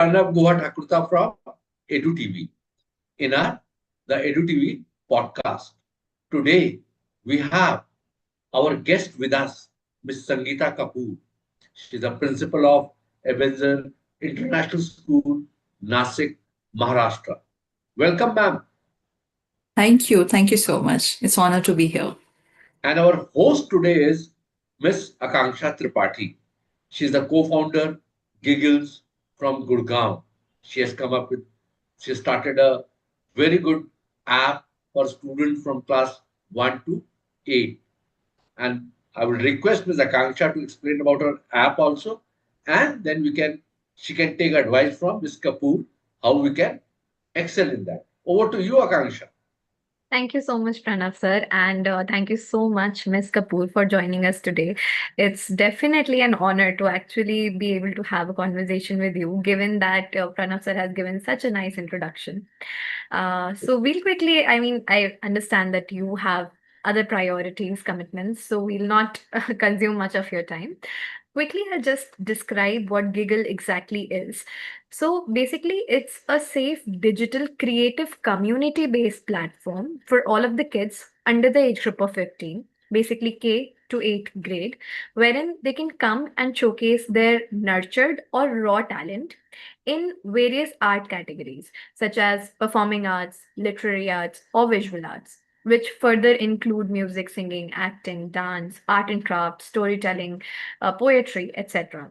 Arnab Guha Thakurta from Edu TV in the Edu TV podcast. Today we have our guest with us, Ms. Sangeeta Kapoor. She is a principal of Ebenezer International School, Nasik, Maharashtra. Welcome, ma'am. Thank you. Thank you so much. It's an honor to be here. And our host today is Ms. Akanksha Tripathi. She is the co-founder Giggles from Gurgaon. She has come up with, she started a very good app for students from class 1 to 8. And I will request Ms. Akanksha to explain about her app also. And then she can take advice from Ms. Kapoor how we can excel in that. Over to you, Akanksha. Thank you so much, Pranav sir, and thank you so much, Ms. Kapoor, for joining us today. It's definitely an honor to actually be able to have a conversation with you, given that Pranav sir has given such a nice introduction. So we'll quickly, I mean, I understand that you have other priorities, commitments, so we'll not consume much of your time. Quickly, I'll just describe what Giggle exactly is. So basically, it's a safe digital creative community based platform for all of the kids under the age group of 15, basically K to 8th grade, wherein they can come and showcase their nurtured or raw talent in various art categories, such as performing arts, literary arts, or visual arts, which further include music, singing, acting, dance, art and craft, storytelling, poetry, etc.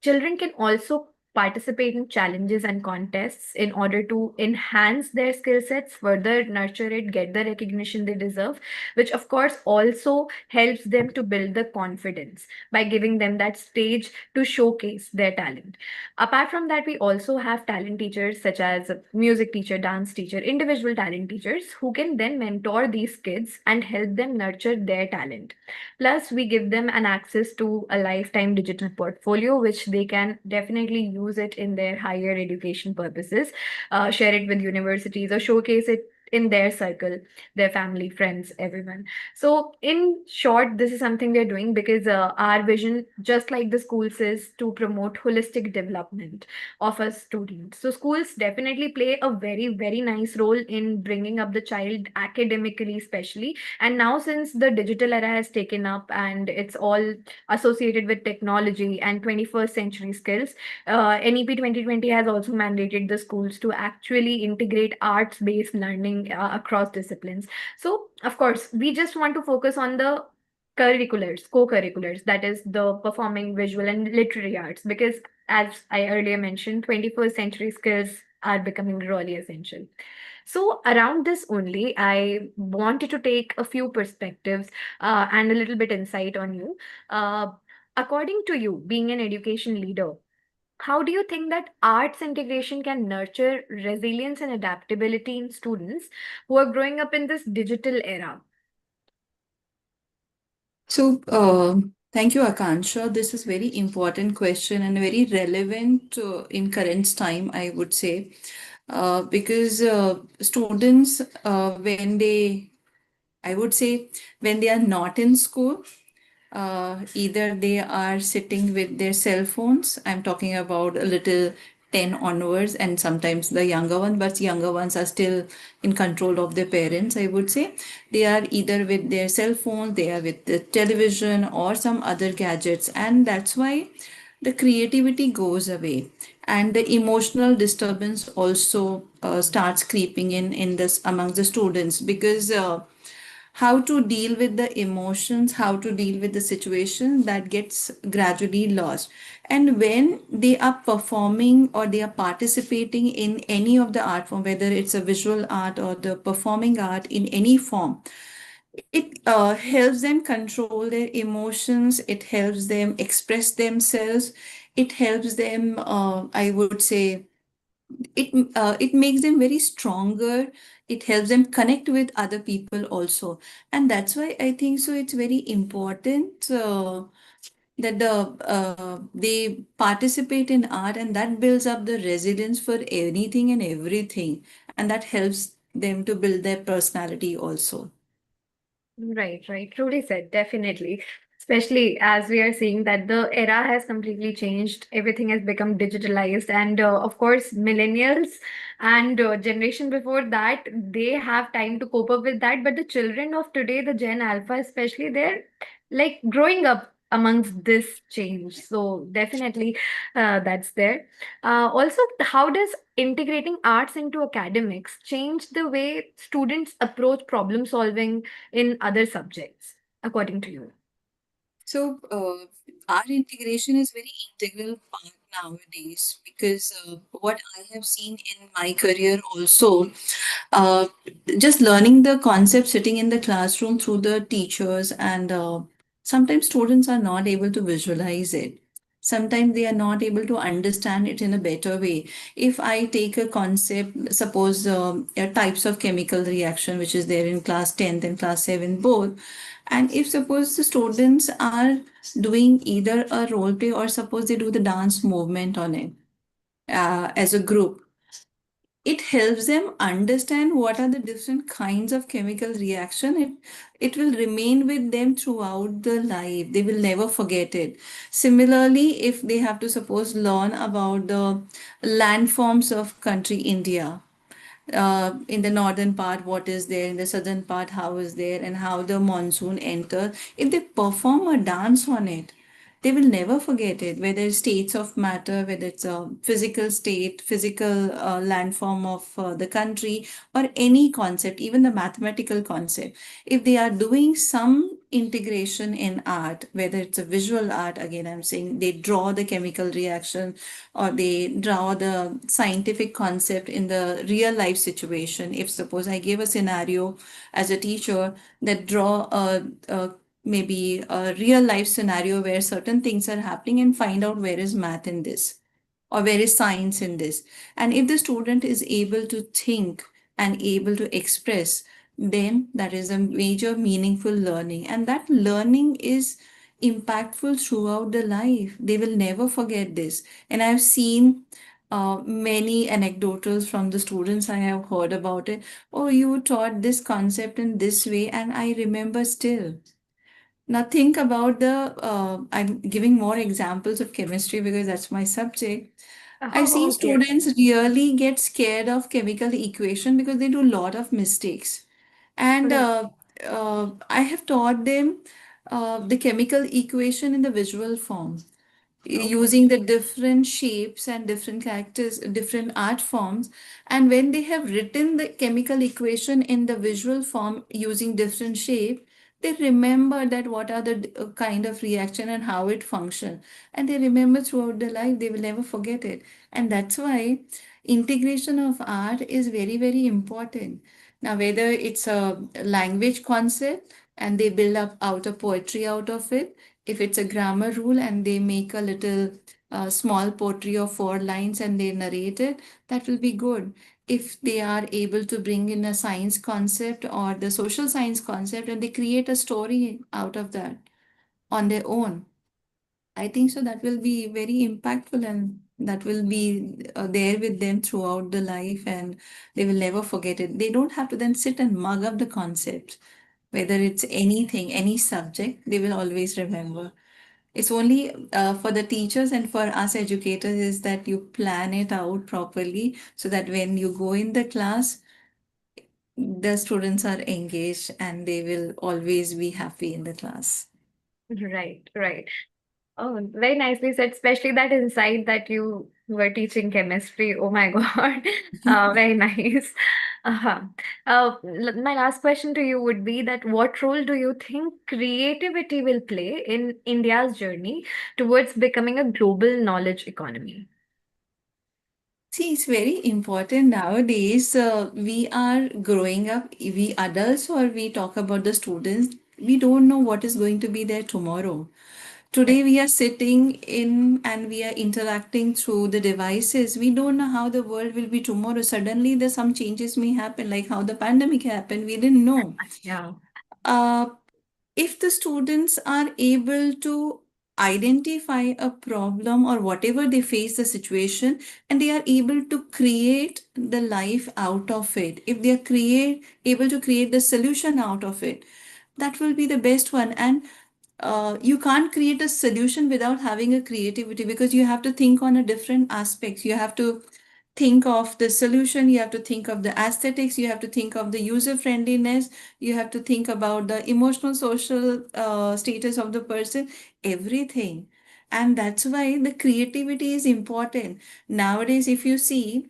Children can also participate in challenges and contests in order to enhance their skill sets, further nurture it, get the recognition they deserve, which of course also helps them to build the confidence by giving them that stage to showcase their talent. Apart from that, we also have talent teachers such as a music teacher, dance teacher, individual talent teachers who can then mentor these kids and help them nurture their talent. Plus, we give them an access to a lifetime digital portfolio, which they can definitely use it in their higher education purposes, share it with universities, or showcase it in their circle, their family, friends, everyone. So, in short, this is something we're doing because our vision, just like the schools, is to promote holistic development of a student. So, schools definitely play a very, very nice role in bringing up the child academically, especially, and now, since the digital era has taken up and it's all associated with technology and 21st century skills, NEP 2020 has also mandated the schools to actually integrate arts based learning across disciplines. So, of course, we just want to focus on the curriculars, co curriculars, that is the performing, visual, and literary arts, because as I earlier mentioned, 21st century skills are becoming really essential. So, around this only, I wanted to take a few perspectives and a little bit insight on you. Uh, According to you, being an education leader, how do you think that arts integration can nurture resilience and adaptability in students who are growing up in this digital era? So, thank you, Akansha. This is very important question and very relevant in current time, I would say, because students, when they, I would say, when they are not in school, either they are sitting with their cell phones. I'm talking about a little 10 onwards, and sometimes the younger one, but younger ones are still in control of their parents, I would say. They are either with their cell phones, they are with the television or some other gadgets, and that's why the creativity goes away, and the emotional disturbance also starts creeping in this among the students, because how to deal with the emotions, how to deal with the situation that gets gradually lost. And when they are performing or they are participating in any of the art form, whether it's a visual art or the performing art in any form, it helps them control their emotions, it helps them express themselves, it helps them, I would say, it makes them very stronger, it helps them connect with other people also. And that's why I think so it's very important that they participate in art, and that builds up the resilience for anything and everything, and that helps them to build their personality also. Right, right. Truly said, definitely. Especially as we are seeing that the era has completely changed, everything has become digitalized, and of course, millennials and generation before that, they have time to cope up with that. But the children of today, the Gen Alpha especially, they're like growing up amongst this change. So definitely, that's there. Also, how does integrating arts into academics change the way students approach problem solving in other subjects, according to you? So, our integration is very integral part nowadays because what I have seen in my career also, uh, just learning the concept sitting in the classroom through the teachers, and sometimes students are not able to visualize it. Sometimes they are not able to understand it in a better way. If I take a concept, suppose types of chemical reaction, which is there in class 10th and class 7 both, and if suppose the students are doing either a role play or suppose they do the dance movement on it as a group, it helps them understand what are the different kinds of chemical reaction. It will remain with them throughout the life. They will never forget it. Similarly, if they have to suppose learn about the landforms of country India, in the northern part what is there, in the southern part how is there, and how the monsoon enters, if they perform a dance on it, they will never forget it, whether it's states of matter, whether it's a physical state, physical landform of the country, or any concept, even the mathematical concept. If they are doing some integration in art, whether it's a visual art, again I'm saying they draw the chemical reaction or they draw the scientific concept in the real life situation. If suppose I give a scenario as a teacher that draw a maybe a real life scenario where certain things are happening, and find out where is math in this or where is science in this. And if the student is able to think and able to express, then that is a major meaningful learning. And that learning is impactful throughout the life. They will never forget this. And I've seen many anecdotals from the students I have heard about it. Oh, you taught this concept in this way, and I remember still. Now think about I'm giving more examples of chemistry because that's my subject. I've Oh, seen okay. students really get scared of chemical equation because they do a lot of mistakes. And Right. I have taught them the chemical equation in the visual form Okay. using the different shapes and different characters, different art forms. And when they have written the chemical equation in the visual form using different shape, they remember that what are the kind of reaction and how it function. And they remember throughout their life, they will never forget it. And that's why integration of art is very, very important. Now, whether it's a language concept and they build up out a poetry out of it, if it's a grammar rule and they make a little small poetry of 4 lines and they narrate it, that will be good. If they are able to bring in a science concept or the social science concept and they create a story out of that on their own, I think so that will be very impactful, and that will be there with them throughout the life, and they will never forget it. They don't have to then sit and mug up the concept. Whether it's anything, any subject, they will always remember. It's only for the teachers and for us educators is that you plan it out properly so that when you go in the class, the students are engaged and they will always be happy in the class. Right, right. Oh, very nicely said, especially that insight that you were teaching chemistry. Oh my God. Very nice. Uh-huh. My last question to you would be that what role do you think creativity will play in India's journey towards becoming a global knowledge economy? See, it's very important nowadays. We are growing up, we adults, or we talk about the students, we don't know what is going to be there tomorrow. Today, Right. we are sitting in and we are interacting through the devices. We don't know how the world will be tomorrow. Suddenly, there's some changes may happen, like how the pandemic happened. We didn't know. Yeah. Uh, if the students are able to identify a problem or whatever they face the situation, and they are able to create the life out of it, if they are able to create the solution out of it, that will be the best one. And you can't create a solution without having a creativity, because you have to think on a different aspects. You have to think of the solution, you have to think of the aesthetics, you have to think of the user friendliness, you have to think about the emotional social status of the person, everything. And that's why the creativity is important. Nowadays, if you see,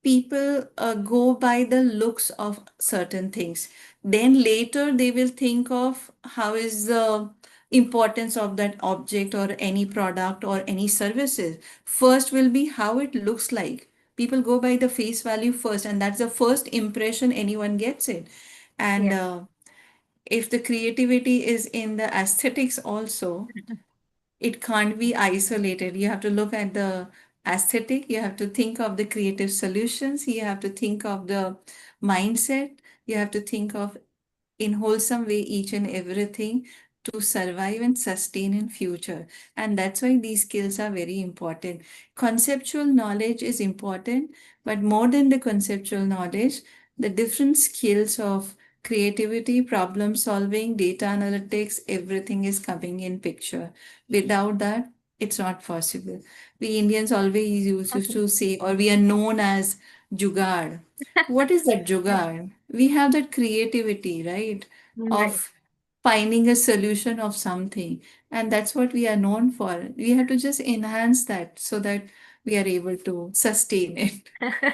people go by the looks of certain things, then later they will think of how is the importance of that object or any product or any services. First will be how it looks like. People go by the face value first, and that's the first impression anyone gets it. And Yeah. if the creativity is in the aesthetics also, it can't be isolated. You have to look at the aesthetic, you have to think of the creative solutions, you have to think of the mindset, you have to think of in wholesome way each and everything to survive and sustain in future. And that's why these skills are very important. Conceptual knowledge is important, but more than the conceptual knowledge, the different skills of creativity, problem solving, data analytics, everything is coming in picture. Without that, it's not possible. We Indians always used to say, or we are known as jugaad. What is that jugaad? We have that creativity, right? Right. Of finding a solution of something. And that's what we are known for. We have to just enhance that so that we are able to sustain it.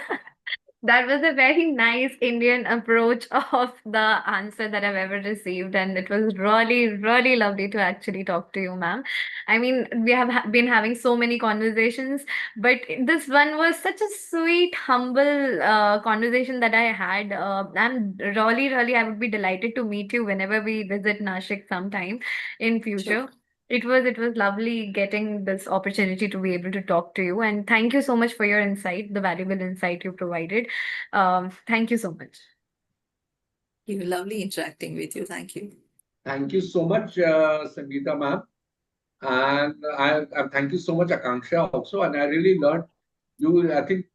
That was a very nice Indian approach of the answer that I've ever received, and it was really, really lovely to actually talk to you, ma'am. I mean, we have been having so many conversations, but this one was such a sweet, humble conversation that I had. I'm really, really, I would be delighted to meet you whenever we visit Nashik sometime in future. Sure. It was lovely getting this opportunity to be able to talk to you, and thank you so much for your insight, the valuable insight you provided. Thank you so much. You lovely interacting with you. Thank you. Thank you so much, Sangeeta ma'am. And I thank you so much, Akanksha, also. And I really learned you, I think,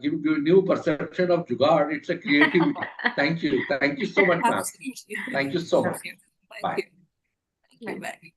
give you a new perception of Jugaad. It's a creativity. Thank you. Thank you so much, ma'am. Absolutely. Thank you so much. Thank you. Bye. Thank you. Bye. Bye.